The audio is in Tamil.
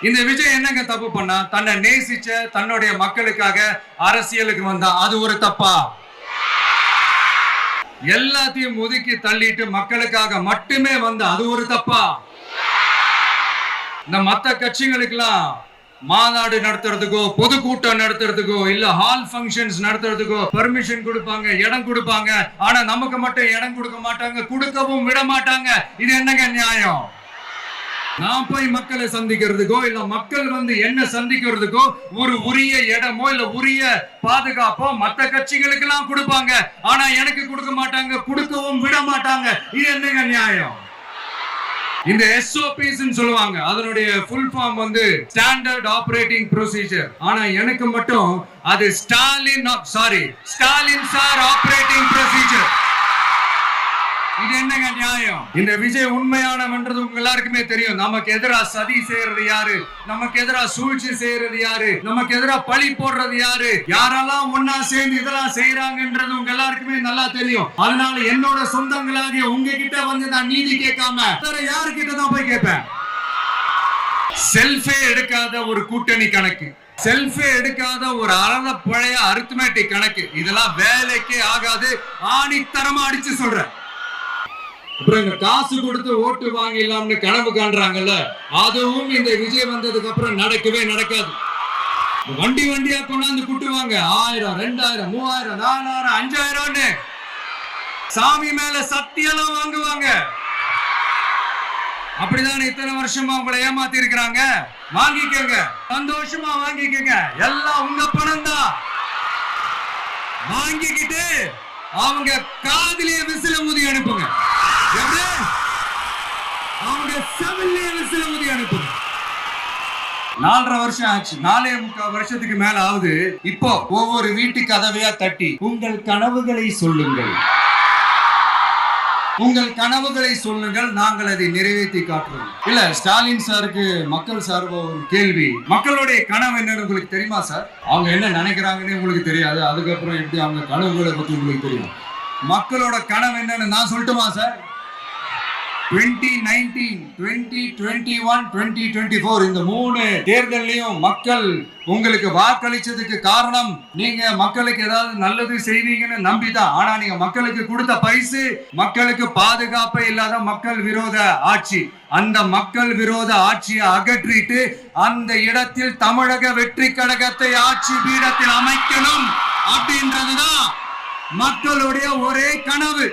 இந்த விஜய் என்னங்க தப்பு பண்ணா? தன்னை நேசிச்ச தன்னுடைய மக்களுக்காக அரசியலுக்கு வந்தா அது ஒரு தப்பா? எல்லாத்தையும் ஒதுக்கி தள்ளிட்டு மக்களுக்காக மட்டுமே வந்தா அது ஒரு தப்பா? இந்த மத்த கட்சிகளுக்கெல்லாம் மாநாடு நடத்துறதுக்கோ பொதுக்கூட்டம் நடத்துறதுக்கோ இல்ல ஹால் ஃபங்க்ஷன்ஸ் நடத்துறதுக்கோ பெர்மிஷன் கொடுப்பாங்க, இடம் கொடுப்பாங்க. ஆனா நமக்கு மட்டும் இடம் கொடுக்க மாட்டாங்க, கொடுக்கவும் விட மாட்டாங்க. இது என்னங்க நியாயம்? நான் போய் மக்களை சந்திக்கிறதுக்கோ இல்ல மக்கள் வந்து என்ன சந்திக்கிறதுக்கோ ஒரு உரிய இடமோ இல்ல உரிய பாதுகாப்போ மத்த கட்சிகளுக்கு எல்லாம் கொடுப்பாங்க. ஆனா எனக்கு கொடுக்க மாட்டாங்க, கொடுக்கவும் விட மாட்டாங்க. இது என்னங்க நியாயம்? இந்த SOPs சொல்லுவாங்க, அதனுடைய ஃபுல் ஃபார்ம் வந்து ஸ்டாண்டர்ட் ஆபரேட்டிங் ப்ரொசீஜர். ஆனா எனக்கு மட்டும் அது ஸ்டாலின் சார் ஆபரேட்டிங் ப்ரொசீஜர். இது என்னங்க நியாயம்? இந்த விஜய் உண்மையானவன்றது உங்க எல்லாருக்குமே தெரியும். நமக்கு எதிரா சதி செய்யறது யாரு, நமக்கு எதிரா சூழ்ச்சி செய்யறது யாரு, நமக்கு எதிரா பழி போடுறது யாரு, யாரெல்லாம் ஒன்னா சேர்ந்து இதெல்லாம் செய்யறாங்கன்றது உங்க எல்லாருக்குமே நல்லா தெரியும். அதனால என்னோட சொந்தங்களாகிய உங்ககிட்ட வந்து நான் நீதி கேட்காம வேற யாருக்கிட்ட தான் போய் கேட்பேன்? செல்ஃபே எடுக்காத ஒரு கூட்டணி கணக்கு, செல்ஃபே எடுக்காத ஒரு அறத பழைய அரித்மெட்டிக் கணக்கு, இதெல்லாம் வேலைக்கே ஆகாது. ஆணித்தரமா அடிச்சு சொல்றேன். அப்புறம் காசு கொடுத்து ஓட்டு வாங்கிடலாம்னு கனவு காண்றாங்கல்ல, அதுவும் இந்த விஜய் வந்ததுக்கு அப்புறம் நடக்கவே நடக்காது. வண்டி வண்டியா கொண்டாந்து கூட்டுவாங்க. 1000, 2000, 3000, 4000, 5000 சாமி மேல சத்தியெல்லாம் வாங்குவாங்க. அப்படிதான் இத்தனை வருஷமா உங்களை ஏமாத்தி இருக்கிறாங்க. வாங்கிக்கங்க, சந்தோஷமா வாங்கிக்கங்க. எல்லாம் உங்க பணம் தான். வாங்கிக்கிட்டு அவங்க காதிலே விசில ஊதி அனுப்புங்க. அவங்க செவிலே விசில ஊதி அனுப்புங்க. 4.5 வருஷம் ஆச்சு, 4.25 வருஷத்துக்கு மேல ஆகுது. இப்போ ஒவ்வொரு வீட்டு கதவையா தட்டி உங்கள் கனவுகளை சொல்லுங்கள், உங்கள் கனவுகளை சொல்லுங்கள், நாங்கள் அதை நிறைவேற்றி காட்டுறோம். இல்ல ஸ்டாலின் சாருக்கு மக்கள் சார்பா ஒரு கேள்வி, மக்களுடைய கனவு என்னன்னு உங்களுக்கு தெரியுமா சார்? அவங்க என்ன நினைக்கிறாங்கன்னு உங்களுக்கு தெரியாது, அதுக்கப்புறம் எப்படி அவங்க கனவுகளை பத்தி உங்களுக்கு தெரியும்? மக்களோட கனவு என்னன்னு நான் சொல்லட்டுமா சார்? 2019, 2021, 2024 இந்த 3 தேர்தலையும் மக்கள் உங்களுக்கு வாக்களிச்சதுக்கு காரணம் நீங்க மக்களுக்கு ஏதாவது நல்லது செய்வீங்கன்னு நம்பிதான். ஆனா நீங்க மக்களுக்கு கொடுத்த பரிசு மக்களுக்கு பாதுகாப்பே இல்லாத மக்கள் விரோத ஆட்சி. அந்த மக்கள் விரோத ஆட்சியை அகற்றிட்டு அந்த இடத்தில் தமிழக வெற்றி கழகத்தை ஆட்சி பீடத்தில் அமைக்கணும் அப்படின்றதுதான் மக்களுடைய ஒரே கனவு.